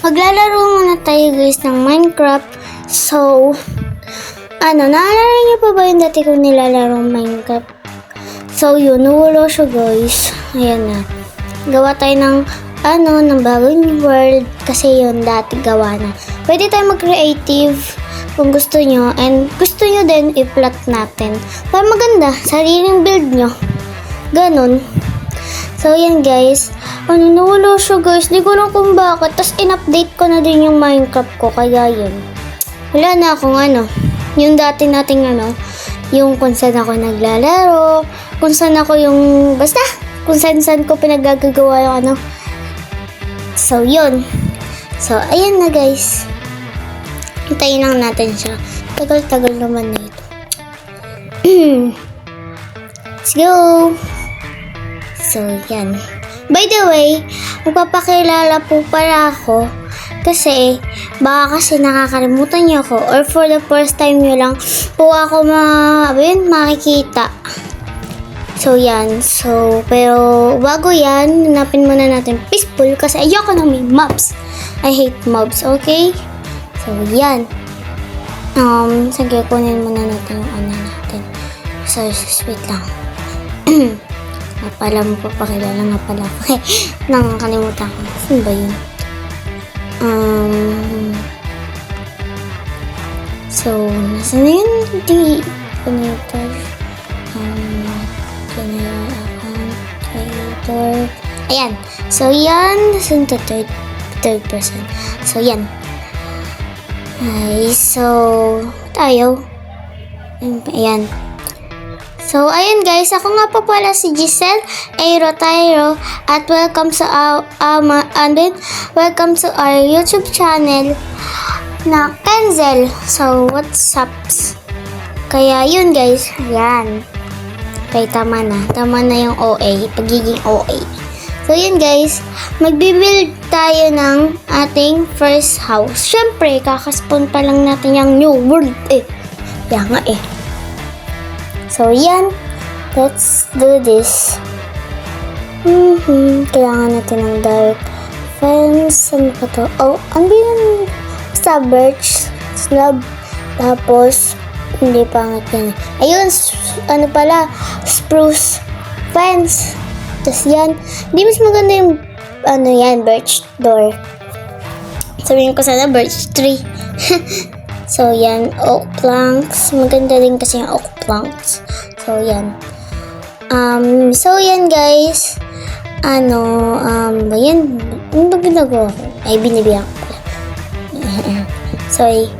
Maglalaro muna tayo guys ng Minecraft. So, naalala niyo pa ba yung dati ko nilalaro Minecraft? So, yun, nawala siya guys. Ayan na. Gawa tayo ng, ng bagong world. Kasi yun, dati gawa na. Pwede tayo mag-creative kung gusto nyo. And gusto nyo din, i-plot natin. Para maganda, sariling build nyo. Ganon. So, yan guys. Nawala siya guys. Di ko lang kung bakit. Tapos, in-update ko na din yung Minecraft ko. Kaya yun. Wala na akong yung dati nating yung kung saan ako naglalaro. Kung saan ako basta, kung saan ko pinagagagawa yung So, yun. So, ayan na guys. Hintayin lang natin siya. Tagal-tagal naman na ito. Let's go! So, yan. By the way, magpapakilala po para ako kasi baka kasi nakakalimutan niyo ako or for the first time niyo lang po ako makikita. So, yan. So, pero bago yan, hanapin muna natin peaceful kasi ayoko na may mobs. I hate mobs, okay? So, yan. Sige, kunin muna natin yung natin. So, wait lang. Pala mo papakilala nga pala ako. Nakakalimutan ko. Saan ba yun? So, nasa na yun? Hindi. Creator. General account. Creator. Ayan. So, yan. Nasa to third person. So, yan. Ay, so, tayo. Ayan. So, ayan guys, ako nga po pala si Giselle Aerotyro at welcome sa welcome to our YouTube channel na Kenzel. So, what's up? Kaya yun guys, ayan. Okay, tama na yung OA, pagiging OA. So, yun guys, magbibuild tayo ng ating first house. Syempre, kakaspawn pa lang natin yung new world Kaya nga So, yan. Let's do this. Kailangan natin ng dark fence. Ano pa to? Ano yun? Basta birch slab. Tapos, hindi pangit yan. Ayun, spruce fence. Tapos yan. Hindi mas maganda yung, birch door. Sabihin ko sana, birch tree. So, yan. Oak planks. Maganda din kasi yung oak planks. So, yan. So, yan, guys. Yan. Ano ba ginagawa ko? Ay, binibiyak ko pala. Sorry.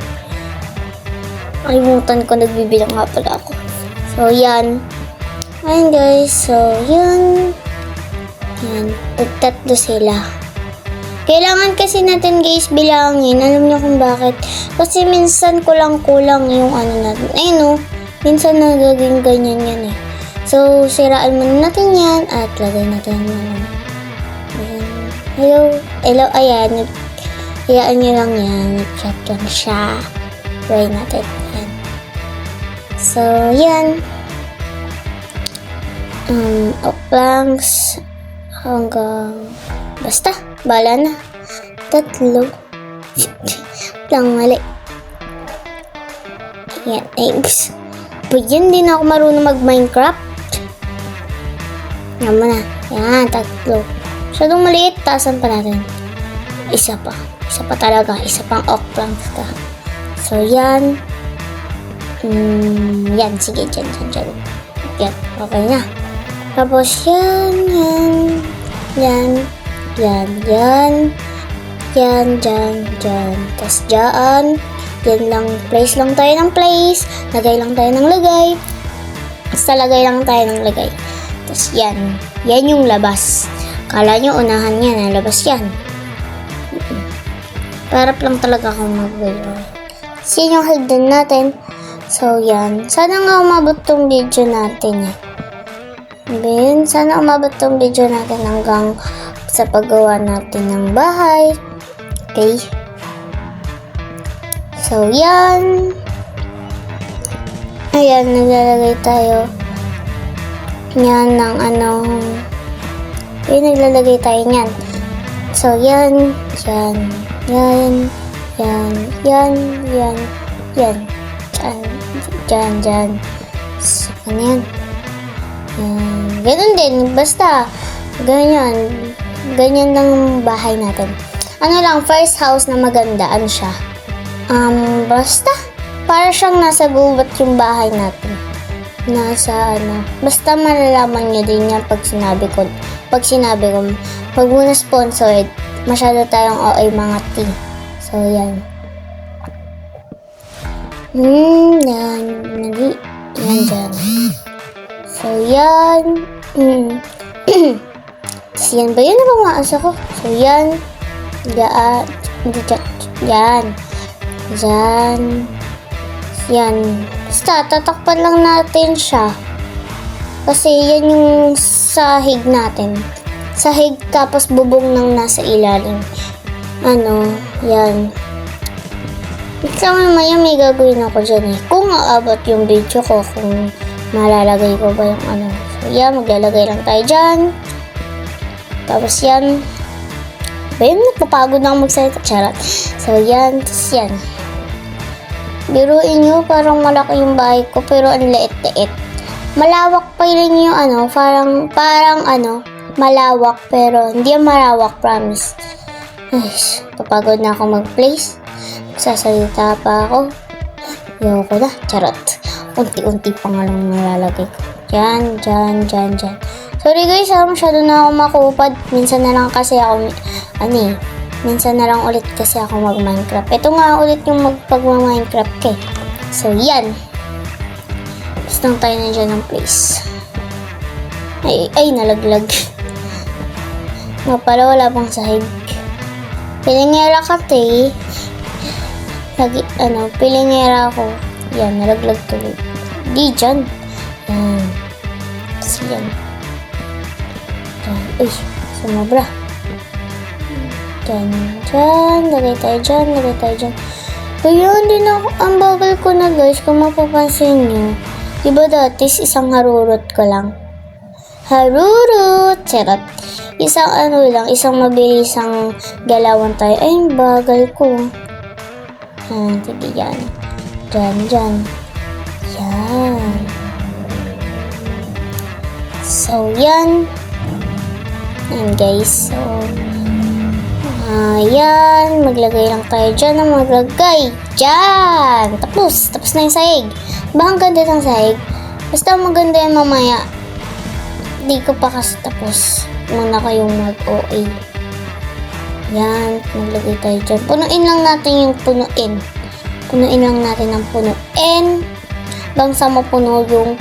Kalimutan ko, nagbibilang nga pala ako. So, yan. Ayan, guys. So, yan. Yan. Tatlo sila. Kailangan kasi natin guys bilangin. Alam niyo kung bakit? Kasi minsan kulang-kulang yung natin. Ayun minsan nagaging ganyan yan So, siraan muna natin yan at lagay natin Hello, ayan. Hayaan nyo lang yan. Nag-chat lang siya. Try natin. Ayan. So, yan. Planks hanggang basta, bala na. Tatlo. Lang mali. Ayan, eggs. But yan, din ako marunong mag-Minecraft. Yan mo na. Yan, tatlo. Masyadong maliit. Taasan pa natin. Isa pa. Isa pa talaga. Isa pang oak planks ka. So, yan. Yan, sige. Dyan. Yan, okay na. Tapos, yan. Tapos dyan lang, place lang tayo ng place. Lagay lang tayo ng lagay. Basta lagay lang tayo ng lagay. Tapos yan yung labas. Kala nyo unahan yan, labas yan. Parap lang talaga akong mag-video. Tapos yan yung hagdan natin. So yan, sana nga umabot tong video natin sana umabot tong video natin hanggang sa paggawa natin ng bahay. Okay. So, yan. Ayan, naglalagay tayo. Yan ng naglalagay tayo niyan. So, yan, yan, yan, yan, yan, yan, yan, dyan, dyan. So, ano yan? Ganun din, basta, ganyan, ganyan lang bahay natin. Ano lang, first house na maganda, ano siya? Basta, para siyang nasa gubat yung bahay natin. Nasa ano, basta malalaman nyo din yan pag sinabi ko, pag muna sponsored, masyado tayong OA mga T. So, yan. Yan, yan dyan. So, yan. So, yan ba yun na bumaasa ko? So, yan. Yan. Yan. Yan. Yan. Basta, tatakpan lang natin siya. Kasi yan yung sahig natin. Sahig tapos bubong ng nasa ilalim. Ano, yan. Ikaw naman may gagawin ako dyan eh. Kung aabot yung video ko, kung malalagay ko ba yung ano. So, yan, maglalagay lang tayo dyan. Tapos yan. Ayun, napapagod na ako magsalita. Charot. So, yan. Tapos yan. Biruin nyo, parang malaki yung bahay ko, pero ang liit-liit. Malawak pa rin yung ano, parang ano, malawak, pero hindi yung malawak, promise. Ay, papagod na ako mag-place. Sasalita pa ako. Ayoko na, charot. Unti-unti pa nga lang nalalagay ko. Dyan, dyan, dyan, dyan. Sorry guys, masyado na ako makupad. Minsan na lang kasi ako, minsan na lang ulit kasi ako mag-Minecraft. Ito nga ulit yung magpag-Minecraft kay. So, yan. Basta lang tayo na dyan ng place. Ay, nalaglag. Nga pala, wala pang sahig. Pilingera ka, te. Pilingera ako. Yan, nalaglag tuloy. Di dyan. Yan. Kasi yan. Yan. Uy, sumabra. Dyan, dyan. Lagay tayo dyan, lagay tayo dyan. Kaya hindi na ako, ang bagal ko na guys, kung mapapansin nyo. Diba dati, isang harurot ko lang. Harurot! Charot. Isang isang mabilisang galawan tayo. Ay, ang bagal ko. Sige yan. Dyan, dyan. Yan. So, yan. Yan guys. So, ayan. Maglagay lang tayo dyan na maglagay. Dyan. Tapos na yung sahig. Diba ang ganda ng sahig? Basta maganda yung mamaya. Hindi ko pa kasi tapos. Muna kayong mag-OA. Yan, maglagay tayo dyan. Punuin lang natin yung punuin. Punuin lang natin ang punuin. Bang sa mapuno yung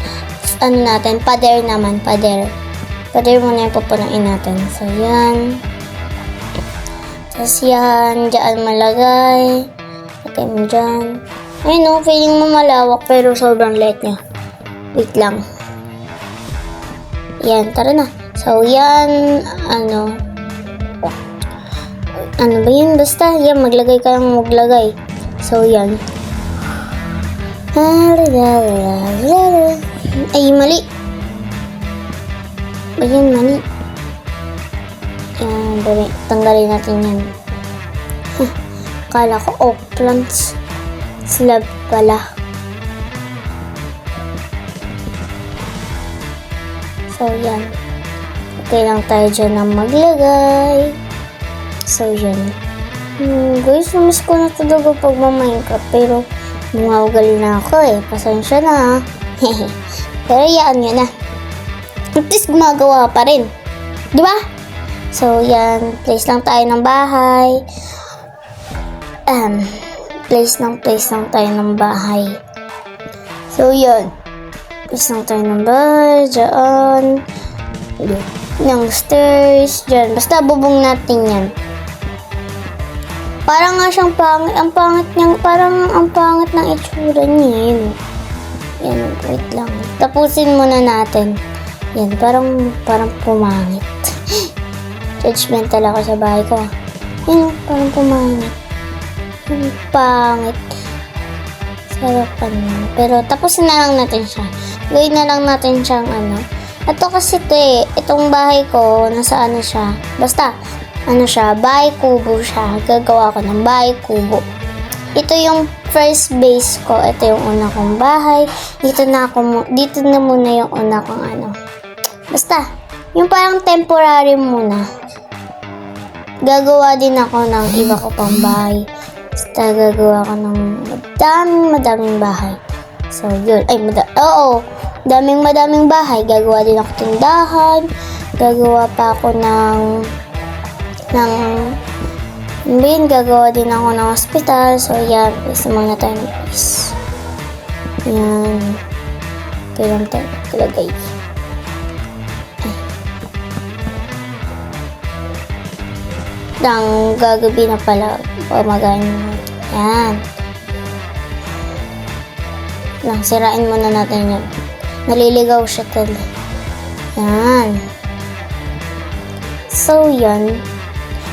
natin, pader naman, pader. Pader muna yung pupunuin natin. So, yan. Tapos yan, dyan malagay. Lagay mo dyan. Ayun no, feeling mo malawak pero sobrang light niya. Wait lang. Yan, tara na. So, yan, ano ba yun? Basta, yan, maglagay ka lang maglagay. So, yan. Ay, mali. Ayan, mali. Yan, tanggalin natin yan. Kala ko, plants. Slab pala. So, yan. Okay lang tayo dyan na maglagay. So, yan. Guys, namiss ko na talaga pag ma-Minecraft. Pero, mawawgali na ako eh. Pasensya na. Pero, yaan nyo na. At least, gumagawa pa rin. Diba? So, yan. Place lang tayo ng bahay. Place lang tayo ng bahay. So, yan. Place lang tayo ng bahay. Diyan. Ng stairs, dyan. Basta bubong natin yan. Parang nga siyang pangit. Ang pangit niyang, parang ang pangit ng itsura niya. Yun. Yan, wait lang. Tapusin muna natin. Yan, parang pumangit. Judgmental ako sa bahay ko. Yan, parang pumangit. Yung pangit. Sarapan mo. Pero tapusin na lang natin siya. Gawin na lang natin siyang Ito kasi itong bahay ko, nasa siya. Basta, ano siya, bahay kubo siya. Gagawa ko ng bahay kubo. Ito yung first base ko. Ito yung una kong bahay. Dito na muna yung una kong ano. Basta, yung parang temporary muna. Gagawa din ako ng iba ko pang bahay. Basta gagawa ko ng madaming bahay. So, yun. Ay, madaming bahay. Gagawa din ako tindahan. Gagawa pa ako gagawa din ako ng hospital. So, yan. Please, muna tayo ng please. Yan. Kailan tayo kalagay. Gagabi na pala. Pamagayin mo. Yan. Sirain muna natin yan. Naliligaw siya talaga. Yan. So, yan.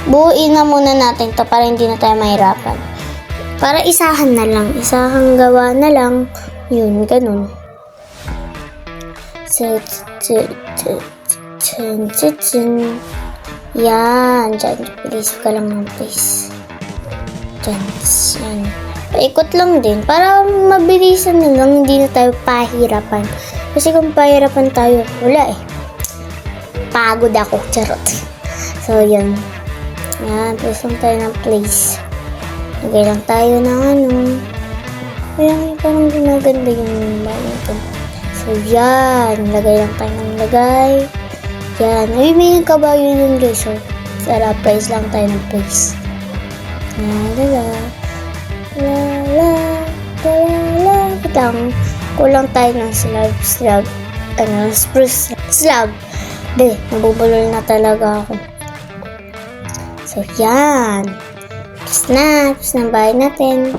Buuin na muna natin to para hindi na tayo mahirapan. Para isahan na lang. Isahang gawa na lang. Yun, ganun. So, yan. Diyan. Please ka lang ng please. Diyan. Yan. Paikot lang din. Para mabilisan na lang. Hindi na tayo pahirapan. Kasi kung pahirapan tayo, wala eh. Pagod ako. Charot. So, yan. Yan. Please lang tayo ng place. Lagay lang tayo ng ano. Kaya parang ginaganda yung bahay ito. So, yan. Lagay lang tayo ng lagay. Yan. Ay, may kabayo yun guys. So, tara, place lang tayo ng place. Lang. Kulang tayo ng slab. Spruce slab. Be, nabubulol na talaga ako. So, yan. Tapos na bahay natin.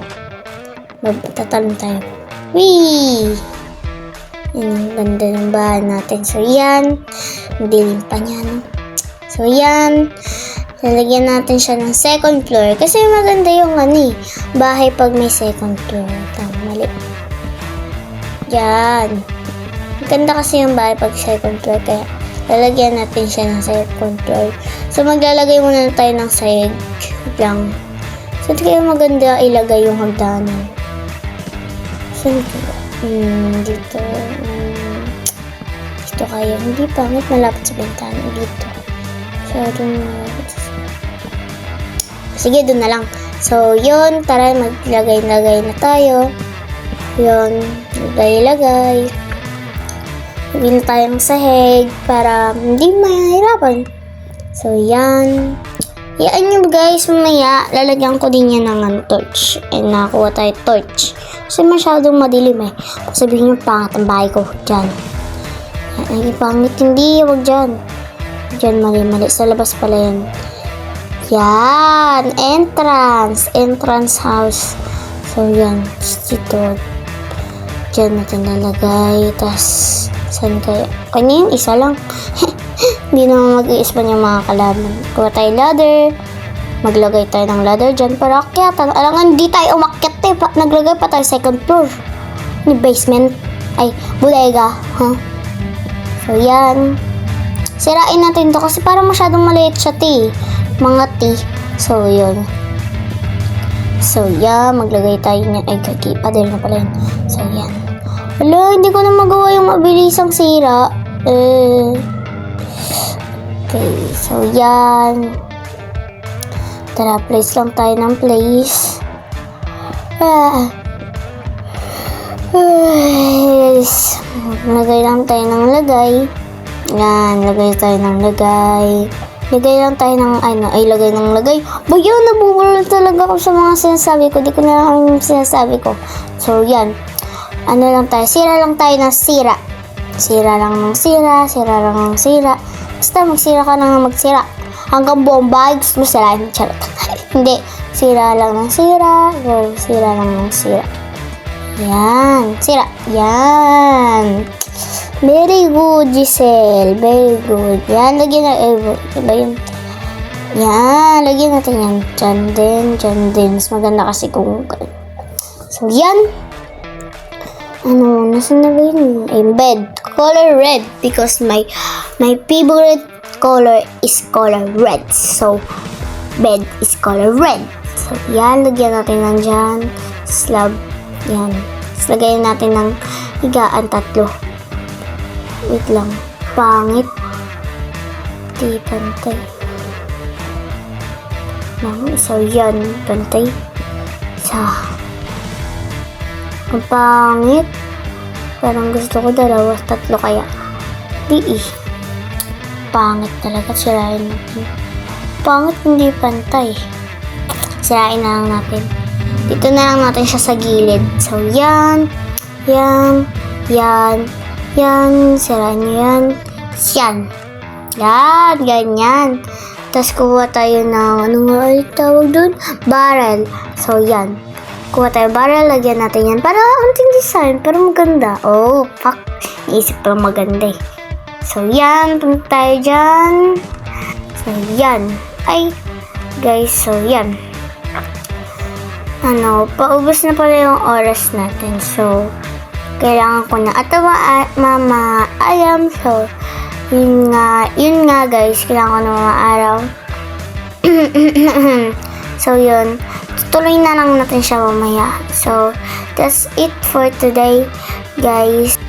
Magtatalon tayo. Whee! Yan, ganda ng bahay natin. So, yan. Dilim pa niya, no? So, yan. Lalagyan natin siya ng second floor. Kasi maganda yung bahay pag may second floor. Mali. Yan. Maganda kasi yung bahay pag second floor. Kaya, lalagyan natin siya ng second floor. So, maglalagay muna tayo ng sahig lang. So, kaya maganda ilagay yung hagdanan. Saan kaya? Dito. Dito kaya. Hindi pangit. Malapit sa bintana. Dito. So, doon. Sige, doon na lang. So, yun. Tara, maglagay-lagay na tayo. Yun. Lagay-lagay. Lagay na tayong sahig para hindi mahirapan. So, yan. Yan nyo guys, mamaya. Lalagyan ko din yan ng torch. And nakakuha tayo torch. Kasi masyadong madilim eh. Kung sabihin nyo, pangat ang bahay ko. Diyan. Yan, ay pangit. Hindi, wag dyan. Diyan, mali-mali. Sa labas pala yan. Yan. Entrance house. So, yan. Dito. Diyan natin lalagay. Tapos, saan kaya? Kanya yung isa lang. Hindi naman mag-i-spawn yung mga kalaban. Kuha tayo ladder. Maglagay tayo ng ladder dyan para akyatan. Alangan, di tayo umakyat eh. Naglagay pa tayo second floor. Ni basement. Ay, bodega. Huh? So, yan. Sirain natin to kasi parang masyadong maliit siya, mga So, yun. So, yan. Maglagay tayo niya. Ay, pader na pala yun. So, yan. Wala, hindi ko na magawa yung mabilisang sira. Okay, so, yan. Tara, place lang tayo ng place. Lagay lang tayo ng lagay. Yan, lagay tayo ng lagay. Lagay lang tayo ng, lagay ng lagay. Bayo, nabubulol talaga ako sa mga sinasabi ko. Di ko na lang sinasabi ko. So, yan. Ano lang tayo? Sira lang tayo ng sira. Sira lang ng sira. Sira lang ng sira. Basta magsira ka na magsira. Hanggang buong bahay, gusto mo sirain. Charot. Hindi. Sira lang ng sira. So, sira lang ng sira. Yan. Sira. Yan. Very good, Giselle. Very good. Yan, lagyan na. Iba yun. Yan, lagyan natin yan. Diyan din. Mas maganda kasi kung... So, yan. Nasaan na ba yun? Bed. Color red. Because my favorite color is color red. So, bed is color red. So, yan. Lagyan natin ng dyan. Slab. Yan. Tapos, lagayin natin ng higaan 3. Wait lang. Pangit. Di pantay. So, yan. Pantay. Ang pangit. Parang gusto ko 2, 3 kaya. Di pangit talaga. Sirain natin. Pangit, hindi pantay. Sirain na lang natin. Dito na lang natin siya sa gilid. So, yan. Yan. Yan. Yan. Sirain nyo yan. Yan. Yan. Ganyan. Tapos, kuha tayo ng, ano nga ay tawag dun? Barrel. So, yan. Kuha tayo barrel. Lagyan natin yan. Para, anting design. Para maganda. Oh, fuck. Naisip pa maganda eh. So, yan. Punta tayo dyan. So, yan. Ay, guys. So, yan. Paubos na pala yung oras natin. So, kailangan ko na mama alam. So, yun nga guys. Kailangan ko na mamaaraw. So, yun. Tutuloy na lang natin siya mamaya. So, that's it for today, guys.